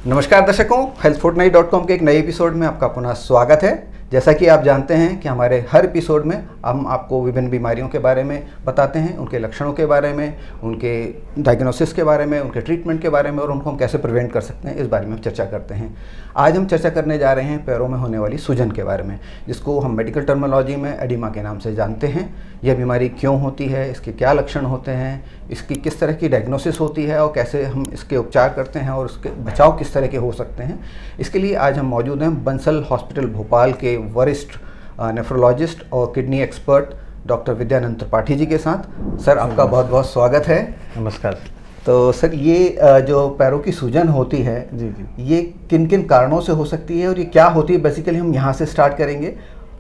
नमस्कार दर्शकों, healthfortnight.com के एक नए एपिसोड में आपका पुनः स्वागत है। जैसा कि आप जानते हैं कि हमारे हर एपिसोड में हम आपको विभिन्न बीमारियों के बारे में बताते हैं, उनके लक्षणों के बारे में, उनके डायग्नोसिस के बारे में, उनके ट्रीटमेंट के बारे में और उनको हम कैसे प्रिवेंट कर सकते हैं, इस बारे में हम चर्चा करते हैं। आज हम चर्चा करने जा रहे हैं पैरों में होने वाली सूजन के बारे में, जिसको हम मेडिकल टर्मिनोलॉजी में एडिमा के नाम से जानते हैं। यह बीमारी क्यों होती है, इसके क्या लक्षण होते हैं, इसकी किस तरह की डायग्नोसिस होती है और कैसे हम इसके उपचार करते हैं और उसके बचाव किस तरह के हो सकते हैं। इसके लिए आज हम मौजूद हैं बंसल हॉस्पिटल भोपाल के वरिष्ठ नेफ्रोलॉजिस्ट और kidney expert doctor Vidyanand Tripathi ji के साथ। सर, आपका बहुत बहुत स्वागत है। नमस्कार। तो सर, ये जो पैरों की सूजन होती है जी, ये किन किन कारणों से हो सकती है और ये क्या होती है, बेसिकली हम यहाँ से स्टार्ट करेंगे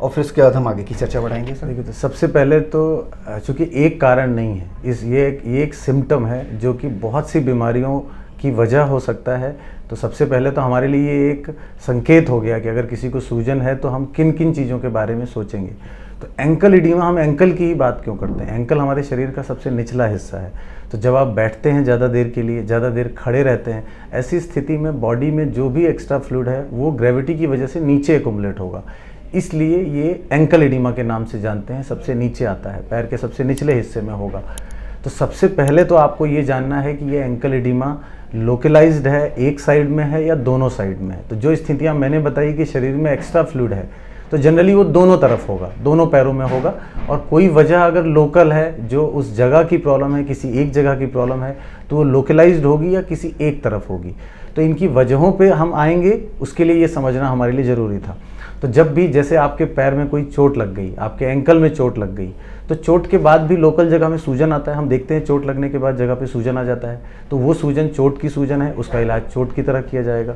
और फिर उसके बाद हम आगे की चर्चा बढ़ाएंगे। सर देखिए, तो सबसे पहले तो चूँकि एक कारण नहीं है, ये एक सिम्टम है जो कि बहुत सी बीमारियों की वजह हो सकता है। तो सबसे पहले तो हमारे लिए ये एक संकेत हो गया कि अगर किसी को सूजन है तो हम किन किन चीज़ों के बारे में सोचेंगे। तो एंकल एडिमा, हम एंकल की ही बात क्यों करते हैं? एंकल हमारे शरीर का सबसे निचला हिस्सा है। तो जब आप बैठते हैं ज़्यादा देर के लिए, ज़्यादा देर खड़े रहते हैं, ऐसी स्थिति में बॉडी में जो भी एक्स्ट्रा फ्लूइड है वो ग्रेविटी की वजह से नीचे एकुमुलेट होगा। इसलिए ये एंकल एडिमा के नाम से जानते हैं, सबसे नीचे आता है, पैर के सबसे निचले हिस्से में होगा। तो सबसे पहले तो आपको ये जानना है कि ये एंकल एडिमा लोकलाइज्ड है, एक साइड में है या दोनों साइड में है। तो जो स्थितियां मैंने बताई कि शरीर में एक्स्ट्रा फ्लूइड है, तो जनरली वो दोनों तरफ होगा, दोनों पैरों में होगा। और कोई वजह अगर लोकल है, जो उस जगह की प्रॉब्लम है, किसी एक जगह की प्रॉब्लम है, तो वो लोकलाइज्ड होगी या किसी एक तरफ होगी। तो इनकी वजहों पे हम आएंगे, उसके लिए ये समझना हमारे लिए ज़रूरी था। तो जब भी जैसे आपके पैर में कोई चोट लग गई, आपके एंकल में चोट लग गई, तो चोट के बाद भी लोकल जगह में सूजन आता है। हम देखते हैं चोट लगने के बाद जगह पे सूजन आ जाता है, तो वो सूजन चोट की सूजन है, उसका इलाज चोट की तरह किया जाएगा।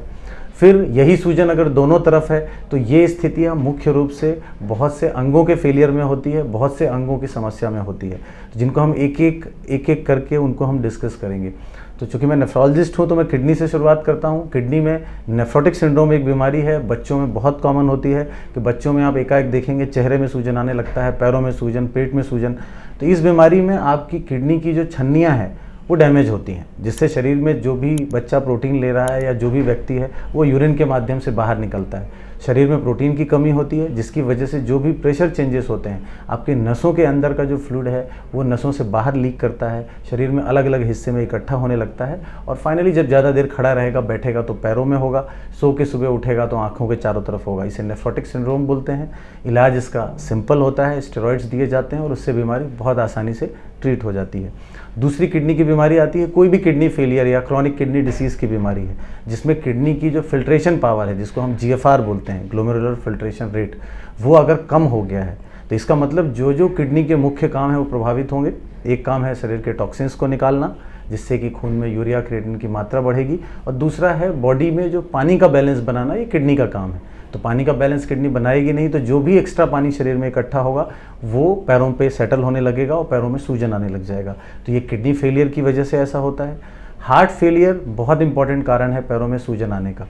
फिर यही सूजन अगर दोनों तरफ है तो ये स्थितियाँ मुख्य रूप से बहुत से अंगों के फेलियर में होती है, बहुत से अंगों की समस्या में होती है, जिनको हम एक एक करके उनको हम डिस्कस करेंगे। तो चूँकि मैं नेफ्रोलॉजिस्ट हूँ तो मैं किडनी से शुरुआत करता हूँ। किडनी में नेफ्रोटिक सिंड्रोम एक बीमारी है, बच्चों में बहुत कॉमन होती है कि बच्चों में आप एकाएक देखेंगे चेहरे में सूजन आने लगता है, पैरों में सूजन, पेट में सूजन। तो इस बीमारी में आपकी किडनी की जो छन्नियाँ हैं वो डैमेज होती हैं, जिससे शरीर में जो भी बच्चा प्रोटीन ले रहा है या जो भी व्यक्ति है वो यूरिन के माध्यम से बाहर निकलता है। शरीर में प्रोटीन की कमी होती है, जिसकी वजह से जो भी प्रेशर चेंजेस होते हैं, आपके नसों के अंदर का जो फ्लूइड है वो नसों से बाहर लीक करता है, शरीर में अलग अलग हिस्से में इकट्ठा होने लगता है। और फाइनली जब ज़्यादा देर खड़ा रहेगा, बैठेगा तो पैरों में होगा, सो के सुबह उठेगा तो आँखों के चारों तरफ होगा। इसे नेफ्रोटिक सिंड्रोम बोलते हैं। इलाज इसका सिंपल होता है, स्टेरॉइड्स दिए जाते हैं और उससे बीमारी बहुत आसानी से ट्रीट हो जाती है। दूसरी किडनी की बीमारी आती है, कोई भी किडनी फेलियर या क्रॉनिक किडनी डिसीज़ की बीमारी है, जिसमें किडनी की जो फिल्ट्रेशन पावर है, जिसको हम GFR बोलते हैं, ग्लोमेरुलर फिल्ट्रेशन रेट, वो अगर कम हो गया है तो इसका मतलब जो किडनी के मुख्य काम है वो प्रभावित होंगे। एक काम है शरीर के टॉक्सिन्स को निकालना, जिससे कि खून में यूरिया क्रिएटिन की मात्रा बढ़ेगी, और दूसरा है बॉडी में जो पानी का बैलेंस बनाना, ये किडनी का काम है। तो पानी का बैलेंस किडनी बनाएगी नहीं तो जो भी एक्स्ट्रा पानी शरीर में इकट्ठा होगा वो पैरों पे सेटल होने लगेगा और पैरों में सूजन आने लग जाएगा। तो ये किडनी फेलियर की वजह से ऐसा होता है। हार्ट फेलियर बहुत इंपॉर्टेंट कारण है पैरों में सूजन आने का,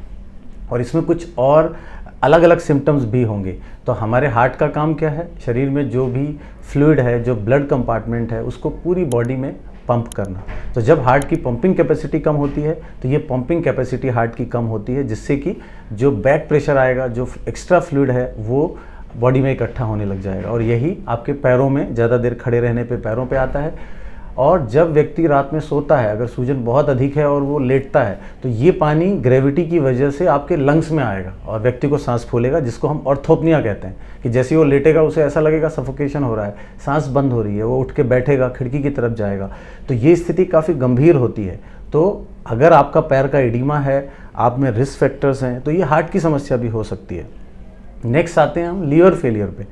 और इसमें कुछ और अलग अलग सिम्टम्स भी होंगे। तो हमारे हार्ट का काम क्या है? शरीर में जो भी फ्लूइड है, जो ब्लड कंपार्टमेंट है, उसको पूरी बॉडी में पंप करना। तो जब हार्ट की पंपिंग कैपेसिटी कम होती है तो ये पंपिंग कैपेसिटी हार्ट की कम होती है, जिससे कि जो बैक प्रेशर आएगा, जो एक्स्ट्रा फ्लूइड है वो बॉडी में इकट्ठा होने लग जाएगा, और यही आपके पैरों में ज़्यादा देर खड़े रहने पे पैरों पे आता है। और जब व्यक्ति रात में सोता है, अगर सूजन बहुत अधिक है और वो लेटता है, तो ये पानी ग्रेविटी की वजह से आपके लंग्स में आएगा और व्यक्ति को सांस फूलेगा, जिसको हम ऑर्थोपनिया कहते हैं। कि जैसे ही वो लेटेगा उसे ऐसा लगेगा सफोकेशन हो रहा है, सांस बंद हो रही है, वो उठ के बैठेगा, खिड़की की तरफ जाएगा। तो ये स्थिति काफ़ी गंभीर होती है। तो अगर आपका पैर का एडिमा है, आप में रिस्क फैक्टर्स हैं, तो ये हार्ट की समस्या भी हो सकती है। नेक्स्ट आते हैं हम लीवर फेलियर पे।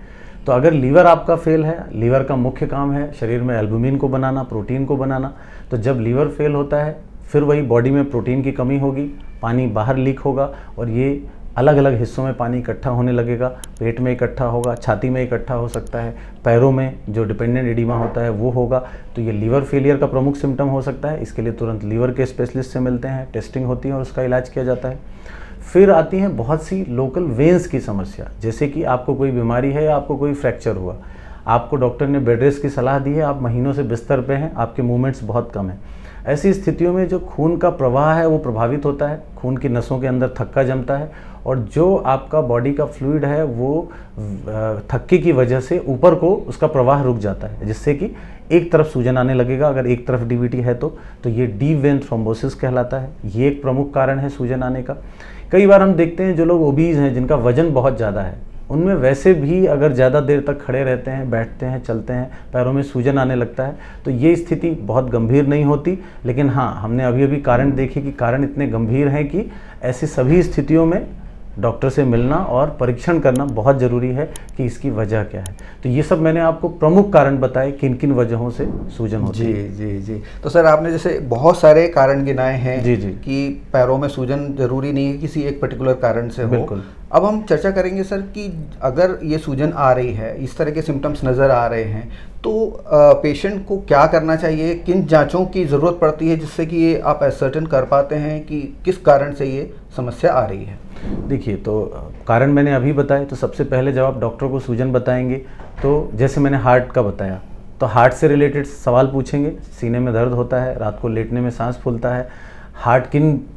तो अगर लीवर आपका फेल है, लीवर का मुख्य काम है शरीर में एल्बुमिन को बनाना, प्रोटीन को बनाना। तो जब लीवर फेल होता है फिर वही बॉडी में प्रोटीन की कमी होगी, पानी बाहर लीक होगा और ये अलग अलग हिस्सों में पानी इकट्ठा होने लगेगा। पेट में इकट्ठा होगा, छाती में इकट्ठा हो सकता है, पैरों में जो डिपेंडेंट एडिमा होता है वो होगा। तो ये लीवर फेलियर का प्रमुख सिम्टम हो सकता है। इसके लिए तुरंत लीवर के स्पेशलिस्ट से मिलते हैं, टेस्टिंग होती है और उसका इलाज किया जाता है। फिर आती हैं बहुत सी लोकल वेन्स की समस्या, जैसे कि आपको कोई बीमारी है या आपको कोई फ्रैक्चर हुआ, आपको डॉक्टर ने बेड रेस्ट की सलाह दी है, आप महीनों से बिस्तर पे हैं, आपके मूवमेंट्स बहुत कम हैं, ऐसी स्थितियों में जो खून का प्रवाह है वो प्रभावित होता है, खून की नसों के अंदर थक्का जमता है और जो आपका बॉडी का फ्लूइड है वो थक्के की वजह से ऊपर को उसका प्रवाह रुक जाता है, जिससे कि एक तरफ सूजन आने लगेगा। अगर एक तरफ डीवीटी है तो ये डीप वेन थ्रोम्बोसिस कहलाता है। ये एक प्रमुख कारण है सूजन आने का। कई बार हम देखते हैं जो लोग ओबीज हैं, जिनका वजन बहुत ज़्यादा है, उनमें वैसे भी अगर ज़्यादा देर तक खड़े रहते हैं, बैठते हैं, चलते हैं, पैरों में सूजन आने लगता है, तो ये स्थिति बहुत गंभीर नहीं होती। लेकिन हाँ, हमने अभी अभी कारण देखे कि कारण इतने गंभीर हैं कि ऐसी सभी स्थितियों में डॉक्टर से मिलना और परीक्षण करना बहुत ज़रूरी है कि इसकी वजह क्या है। तो ये सब मैंने आपको प्रमुख कारण बताए किन किन वजहों से सूजन होती है। जी। तो सर आपने जैसे बहुत सारे कारण गिनाए हैं जी कि पैरों में सूजन जरूरी नहीं है किसी एक पर्टिकुलर कारण से हो। बिल्कुल। अब हम चर्चा करेंगे सर कि अगर ये सूजन आ रही है, इस तरह के सिम्टम्स नज़र आ रहे हैं, तो पेशेंट को क्या करना चाहिए, किन जांचों की ज़रूरत पड़ती है जिससे कि ये आप एसर्टेन कर पाते हैं कि किस कारण से ये समस्या आ रही है। देखिए, तो कारण मैंने अभी बताए। तो सबसे पहले जब आप डॉक्टर को सूजन बताएंगे तो जैसे मैंने हार्ट का बताया, तो हार्ट से रिलेटेड सवाल पूछेंगे। सीने में दर्द होता है, रात को लेटने में सांस फूलता है, हार्ट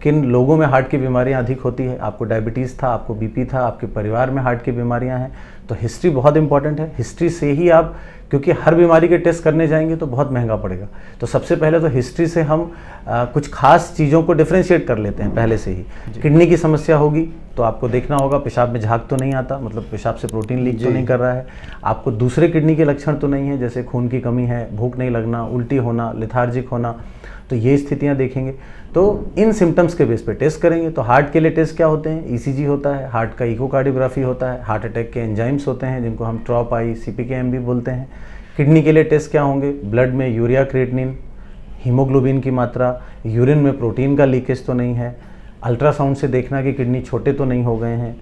किन लोगों में हार्ट की बीमारियां अधिक होती है, आपको डायबिटीज़ था, आपको बीपी था, आपके परिवार में हार्ट की बीमारियां हैं, तो हिस्ट्री बहुत इंपॉर्टेंट है। हिस्ट्री से ही आप, क्योंकि हर बीमारी के टेस्ट करने जाएंगे तो बहुत महंगा पड़ेगा, तो सबसे पहले तो हिस्ट्री से हम कुछ खास चीज़ों को डिफ्रेंशिएट कर लेते हैं पहले से ही। किडनी की समस्या होगी तो आपको देखना होगा पेशाब में झाग तो नहीं आता, मतलब पेशाब से प्रोटीन लीक तो नहीं कर रहा है, आपको दूसरे किडनी के लक्षण तो नहीं है, जैसे खून की कमी है, भूख नहीं लगना, उल्टी होना, लेथार्जिक होना, तो ये स्थितियां देखेंगे। तो इन सिम्टम्स के बेस पे टेस्ट करेंगे। तो हार्ट के लिए टेस्ट क्या होते हैं? ईसीजी होता है, हार्ट का इकोकार्डियोग्राफी होता है, हार्ट अटैक के एंजाइम्स होते हैं जिनको हम ट्रॉप आई, CPKM भी बोलते हैं। किडनी के लिए टेस्ट क्या होंगे? ब्लड में यूरिया, क्रिएटिनिन, हीमोग्लोबिन की मात्रा, यूरिन में प्रोटीन का लीकेज तो नहीं है, अल्ट्रासाउंड से देखना कि किडनी छोटे तो नहीं हो गए हैं।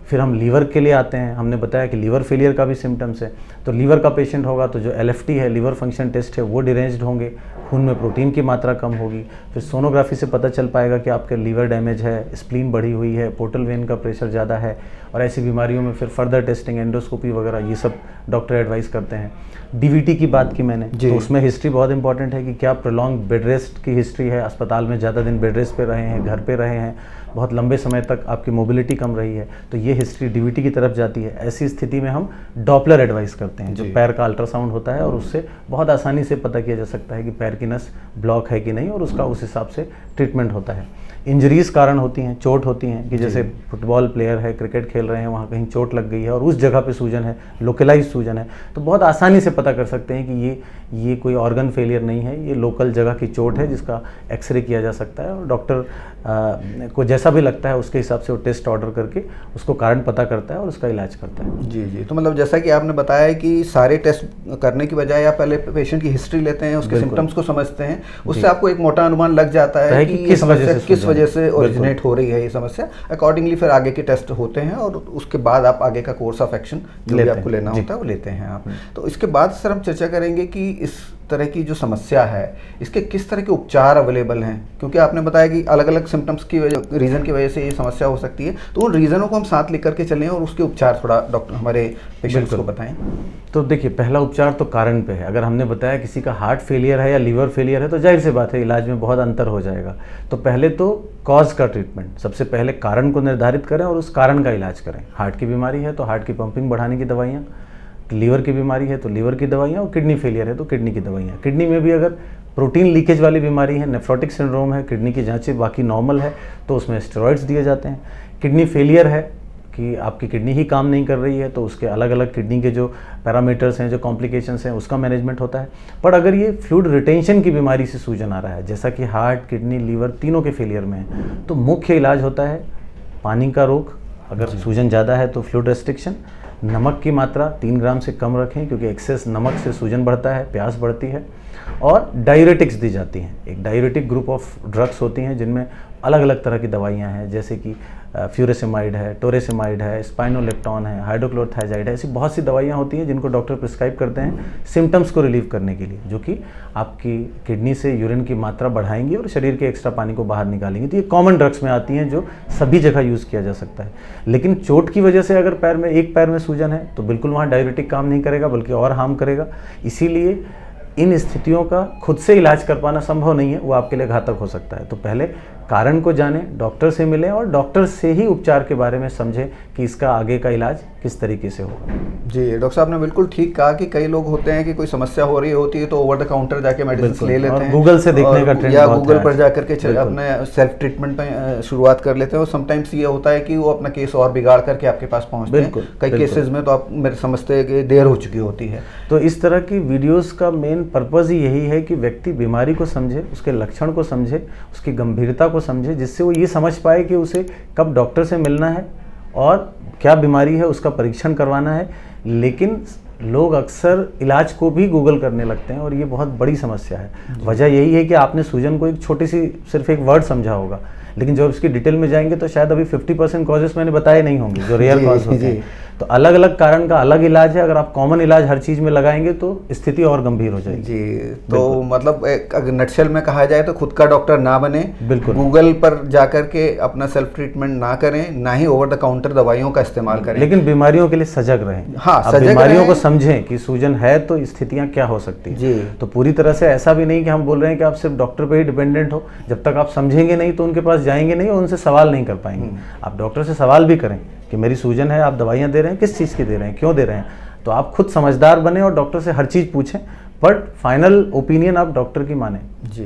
फिर हम लीवर के लिए आते हैं। हमने बताया कि लीवर फेलियर का भी सिम्टम्स है, तो लीवर का पेशेंट होगा तो जो LFT है, लीवर फंक्शन टेस्ट है, वो डिरेंज्ड होंगे, खून में प्रोटीन की मात्रा कम होगी। फिर सोनोग्राफी से पता चल पाएगा कि आपके लीवर डैमेज है, स्प्लीन बढ़ी हुई है, पोर्टल वेन का प्रेशर ज़्यादा है, और ऐसी बीमारियों में फिर फर्दर टेस्टिंग, एंडोस्कोपी वगैरह, ये सब डॉक्टर एडवाइस करते हैं। DVT की बात की मैंने, तो उसमें हिस्ट्री बहुत इंपॉर्टेंट है कि क्या प्रोलॉन्ग बेड रेस्ट की हिस्ट्री है, अस्पताल में ज़्यादा दिन बेड रेस्ट पे रहे हैं, घर पे रहे हैं, बहुत लंबे समय तक आपकी मोबिलिटी कम रही है, तो ये हिस्ट्री DVT की तरफ जाती है। ऐसी स्थिति में हम डॉपलर एडवाइस करते हैं, जो पैर का अल्ट्रासाउंड होता है, और उससे बहुत आसानी से पता किया जा सकता है कि पैर की नस ब्लॉक है कि नहीं, और उसका उस हिसाब से ट्रीटमेंट होता है। इंजरीज कारण होती हैं, चोट होती हैं, कि जैसे फुटबॉल प्लेयर है, क्रिकेट खेल रहे हैं, वहाँ कहीं चोट लग गई है और उस जगह पे सूजन है, लोकलाइज सूजन है, तो बहुत आसानी से पता कर सकते हैं कि ये कोई ऑर्गन फेलियर नहीं है, ये लोकल जगह की चोट है जिसका एक्सरे किया जा सकता है, और डॉक्टर को जैसा भी लगता है उसके हिसाब से वो टेस्ट ऑर्डर करके उसको कारण पता करता है और उसका इलाज करता है। जी। तो मतलब जैसा कि आपने बताया कि सारे टेस्ट करने की बजाय आप पहले पेशेंट की हिस्ट्री लेते हैं, उसके सिम्टम्स को समझते हैं, उससे आपको एक मोटा अनुमान लग जाता है कि किस वजह से ओरिजिनेट हो रही है ये समस्या। अकॉर्डिंगली फिर आगे के टेस्ट होते हैं और उसके बाद आप आगे का कोर्स ऑफ एक्शन जो भी आपको लेना होता है वो लेते हैं आप। तो इसके बाद सर हम चर्चा करेंगे कि इस तरह की जो समस्या है इसके किस तरह के उपचार अवेलेबल हैं, क्योंकि आपने बताया कि अलग अलग सिम्टम्स की रीज़न की वजह से ये समस्या हो सकती है, तो उन रीज़नों को हम साथ लेकर के चलें और उसके उपचार थोड़ा डॉक्टर हमारे पेशेंट्स को बताएं। तो देखिए, पहला उपचार तो कारण पे है। अगर हमने बताया किसी का हार्ट फेलियर है या लीवर फेलियर है तो जाहिर सी बात है इलाज में बहुत अंतर हो जाएगा। तो पहले तो कॉज का ट्रीटमेंट, सबसे पहले कारण को निर्धारित करें और उस कारण का इलाज करें। हार्ट की बीमारी है तो हार्ट की पंपिंग बढ़ाने की दवाइयाँ, लीवर की बीमारी है तो लीवर की दवाइयाँ, और किडनी फेलियर है तो किडनी की दवाइयाँ। किडनी में भी अगर प्रोटीन लीकेज वाली बीमारी है, नेफ्रोटिक सिंड्रोम है, किडनी की जांचें बाकी नॉर्मल है, तो उसमें स्टेरॉइड्स दिए जाते हैं। किडनी फेलियर है कि आपकी किडनी ही काम नहीं कर रही है, तो उसके अलग अलग किडनी के जो पैरामीटर्स हैं, जो कॉम्प्लिकेशंस हैं, उसका मैनेजमेंट होता है। पर अगर ये फ्लूइड रिटेंशन की बीमारी से सूजन आ रहा है, जैसा कि हार्ट, किडनी, लीवर तीनों के फेलियर में है, तो मुख्य इलाज होता है पानी का रोक। अगर सूजन ज़्यादा है तो फ्लूइड रेस्ट्रिक्शन, नमक की मात्रा 3 ग्राम से कम रखें, क्योंकि एक्सेस नमक से सूजन बढ़ता है, प्यास बढ़ती है, और डायूरेटिक्स दी जाती हैं। एक डायूरेटिक ग्रुप ऑफ ड्रग्स होती हैं जिनमें अलग अलग तरह की दवाइयाँ हैं, जैसे कि फ्यूरेसिमाइड है, टोरेसिमाइड है, स्पाइनोलेक्टॉन है, हाइड्रोक्लोरथाइजाइड है, ऐसी बहुत सी दवाइयाँ होती हैं जिनको डॉक्टर प्रिस्क्राइब करते हैं सिम्टम्स को रिलीव करने के लिए, जो कि आपकी किडनी से यूरिन की मात्रा बढ़ाएंगी और शरीर के एक्स्ट्रा पानी को बाहर निकालेंगी। तो ये कॉमन ड्रग्स में आती हैं जो सभी जगह यूज़ किया जा सकता है। लेकिन चोट की वजह से अगर एक पैर में सूजन है तो बिल्कुल वहाँ डायूरेटिक काम नहीं करेगा, बल्कि और हार्म करेगा। इसीलिए इन स्थितियों का खुद से इलाज कर पाना संभव नहीं है, वो आपके लिए घातक हो सकता है। तो पहले कारण को जानें, डॉक्टर से मिलें और डॉक्टर से ही उपचार के बारे में समझें कि इसका आगे का इलाज किस तरीके से होगा। जी डॉक्टर साहब ने बिल्कुल ठीक कहा कि कई लोग होते हैं कि कोई समस्या हो रही होती है तो ओवर द काउंटर जाके मेडिसिन ले लेते हैं, गूगल से देखने का ट्रेंड या गूगल पर जाकर के अपने सेल्फ ट्रीटमेंट में शुरुआत कर लेते हैं। और समटाइम्स ये होता है कि वो अपना केस और बिगाड़ करके आपके पास पहुंचते हैं। कई केसेस में तो आप मेरे समझते हैं कि देर हो चुकी होती है। तो इस तरह की वीडियोस का मेन पर्पज़ ही यही है कि व्यक्ति बीमारी को समझे, उसके लक्षण को समझे, उसकी गंभीरता को समझे, जिससे वो ये समझ पाए कि उसे कब डॉक्टर से मिलना है और क्या बीमारी है उसका परीक्षण करवाना है। लेकिन लोग अक्सर इलाज को भी गूगल करने लगते हैं और ये बहुत बड़ी समस्या है। वजह यही है कि आपने सूजन को एक छोटी सी सिर्फ एक वर्ड समझा होगा, लेकिन जब इसकी डिटेल में जाएंगे तो शायद अभी 50% कॉजेस मैंने बताए नहीं होंगे जो रियल कॉज होते हैं। तो अलग अलग कारण का अलग इलाज है। अगर आप कॉमन इलाज हर चीज़ में लगाएंगे तो स्थिति और गंभीर हो जाएगी। जी तो मतलब अगर नटशेल में कहा जाए तो खुद का डॉक्टर ना बने, बिल्कुल गूगल पर जाकर के अपना सेल्फ ट्रीटमेंट ना करें, ना ही ओवर द काउंटर दवाइयों का इस्तेमाल करें, लेकिन बीमारियों के लिए सजग रहें। हाँ, आप बीमारियों को समझें कि सूजन है तो स्थितियाँ क्या हो सकती है। तो पूरी तरह से ऐसा भी नहीं कि हम बोल रहे हैं कि आप सिर्फ डॉक्टर पे ही डिपेंडेंट हो। जब तक आप समझेंगे नहीं तो उनके पास जाएंगे नहीं और उनसे सवाल नहीं कर पाएंगे। आप डॉक्टर से सवाल भी करें कि मेरी सूजन है, आप दवाइयाँ दे रहे हैं, किस चीज़ की दे रहे हैं, क्यों दे रहे हैं। तो आप खुद समझदार बने और डॉक्टर से हर चीज़ पूछें, बट फाइनल ओपिनियन आप डॉक्टर की माने। जी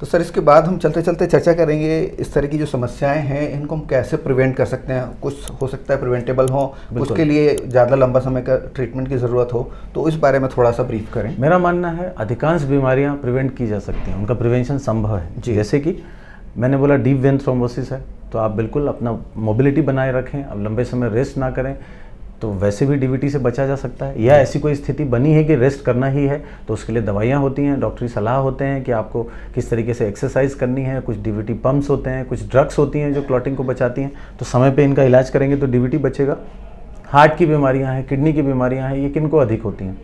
तो सर इसके बाद हम चलते चलते चर्चा करेंगे इस तरह की जो समस्याएं हैं इनको हम कैसे प्रिवेंट कर सकते हैं। कुछ हो सकता है प्रिवेंटेबल हो, कुछ के लिए ज़्यादा लंबा समय का ट्रीटमेंट की ज़रूरत हो, तो इस बारे में थोड़ा सा ब्रीफ करें। मेरा मानना है अधिकांश बीमारियां प्रिवेंट की जा सकती हैं, उनका प्रिवेंशन संभव है। जैसे कि मैंने बोला डीप वेन थ्रोम्बोसिस है, तो आप बिल्कुल अपना मोबिलिटी बनाए रखें, अब लंबे समय रेस्ट ना करें, तो वैसे भी डीवीटी से बचा जा सकता है। या ऐसी कोई स्थिति बनी है कि रेस्ट करना ही है, तो उसके लिए दवाइयाँ होती हैं, डॉक्टरी सलाह होते हैं कि आपको किस तरीके से एक्सरसाइज करनी है। कुछ डीवीटी पम्प्स होते हैं, कुछ ड्रग्स होती हैं जो क्लॉटिंग को बचाती हैं, तो समय पे इनका इलाज करेंगे तो डीवीटी बचेगा। हार्ट की बीमारियाँ हैं, किडनी की बीमारियाँ हैं, ये किनको अधिक होती हैं?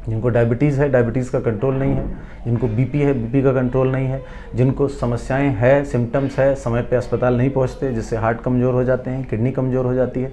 जिनको डायबिटीज़ है, डायबिटीज़ का कंट्रोल नहीं है, जिनको बीपी है, बीपी का कंट्रोल नहीं है, जिनको समस्याएं है, सिम्टम्स है, समय पे अस्पताल नहीं पहुंचते, जिससे हार्ट कमज़ोर हो जाते हैं, किडनी कमज़ोर हो जाती है।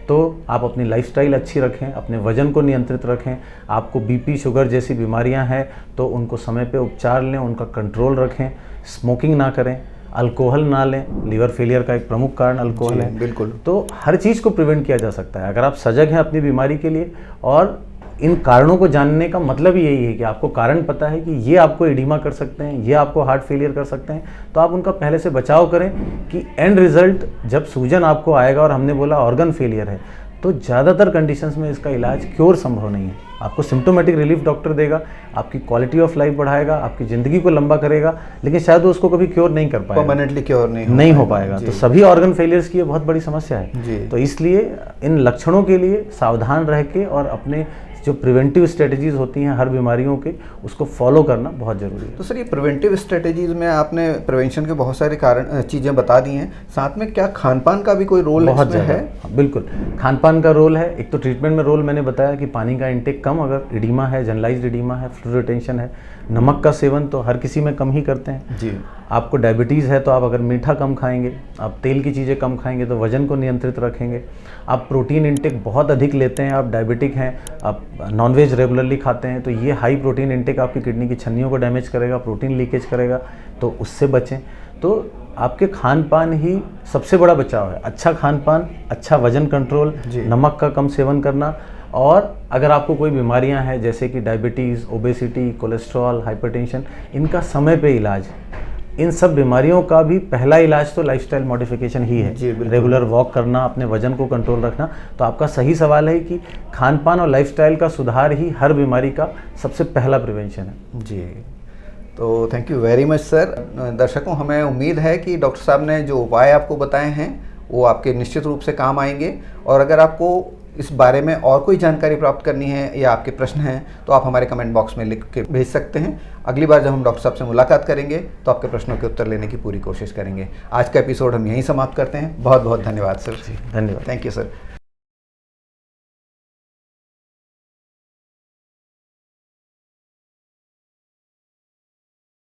तो आप अपनी लाइफस्टाइल अच्छी रखें, अपने वजन को नियंत्रित रखें। आपको बीपी, शुगर जैसी बीमारियां हैं तो उनको समय पे उपचार लें, उनका कंट्रोल रखें। स्मोकिंग ना करें, अल्कोहल ना लें, लीवर फेलियर का एक प्रमुख कारण अल्कोहल है। बिल्कुल। तो हर चीज़ को प्रिवेंट किया जा सकता है अगर आप सजग हैं अपनी बीमारी के लिए। और इन कारणों को जानने का मतलब ही यही है कि आपको कारण पता है कि ये आपको एडिमा कर सकते हैं, ये आपको हार्ट फेलियर कर सकते हैं, तो आप उनका पहले से बचाव करें कि एंड रिजल्ट जब सूजन आपको आएगा और हमने बोला ऑर्गन फेलियर है, तो ज़्यादातर कंडीशंस में इसका इलाज क्योर संभव नहीं है। आपको सिम्टोमेटिक रिलीफ डॉक्टर देगा, आपकी क्वालिटी ऑफ लाइफ बढ़ाएगा, आपकी ज़िंदगी को लंबा करेगा, लेकिन शायद वो उसको कभी क्योर नहीं कर पाएगा, परमानेंटली क्योर नहीं हो पाएगा। तो सभी ऑर्गन फेलियर्स की ये बहुत बड़ी समस्या है। तो इसलिए इन लक्षणों के लिए सावधान रह के और अपने जो प्रिवेंटिव स्ट्रेटजीज होती हैं हर बीमारियों के, उसको फॉलो करना बहुत ज़रूरी है। तो सर ये प्रिवेंटिव स्ट्रेटजीज में आपने प्रिवेंशन के बहुत सारे कारण चीज़ें बता दी हैं, साथ में क्या खान पान का भी कोई रोल बहुत है? बिल्कुल, खान पान का रोल है। एक तो ट्रीटमेंट में रोल मैंने बताया कि पानी का इंटेक कम, अगर एडिमा है, जनरलाइज्ड एडिमा है, फ्लूइड रिटेंशन है। नमक का सेवन तो हर किसी में कम ही करते हैं जी। आपको डायबिटीज़ है तो आप अगर मीठा कम खाएंगे, आप तेल की चीज़ें कम खाएंगे तो वजन को नियंत्रित रखेंगे। आप प्रोटीन इंटेक बहुत अधिक लेते हैं, आप डायबिटिक हैं, आप नॉनवेज रेगुलरली खाते हैं, तो ये हाई प्रोटीन इंटेक आपकी किडनी की छन्नियों को डैमेज करेगा, प्रोटीन लीकेज करेगा, तो उससे बचें। तो आपके खान पान ही सबसे बड़ा बचाव है। अच्छा खान पान, अच्छा वजन कंट्रोल, नमक का कम सेवन करना। और अगर आपको कोई बीमारियां हैं जैसे कि डायबिटीज़, ओबेसिटी, कोलेस्ट्रॉल, हाइपरटेंशन, इनका समय पे इलाज। इन सब बीमारियों का भी पहला इलाज तो लाइफस्टाइल मॉडिफिकेशन ही है। रेगुलर वॉक करना, अपने वजन को कंट्रोल रखना। तो आपका सही सवाल है कि खान पान और लाइफस्टाइल का सुधार ही हर बीमारी का सबसे पहला प्रिवेंशन है जी। तो thank you very much sir. दर्शकों, हमें उम्मीद है कि डॉक्टर साहब ने जो उपाय आपको बताए हैं वो आपके निश्चित रूप से काम आएंगे। और अगर आपको इस बारे में और कोई जानकारी प्राप्त करनी है या आपके प्रश्न हैं तो आप हमारे कमेंट बॉक्स में लिख के भेज सकते हैं। अगली बार जब हम डॉक्टर साहब से मुलाकात करेंगे तो आपके प्रश्नों के उत्तर लेने की पूरी कोशिश करेंगे। आज का एपिसोड हम यहीं समाप्त करते हैं। बहुत बहुत धन्यवाद सर। धन्यवाद। Thank you sir.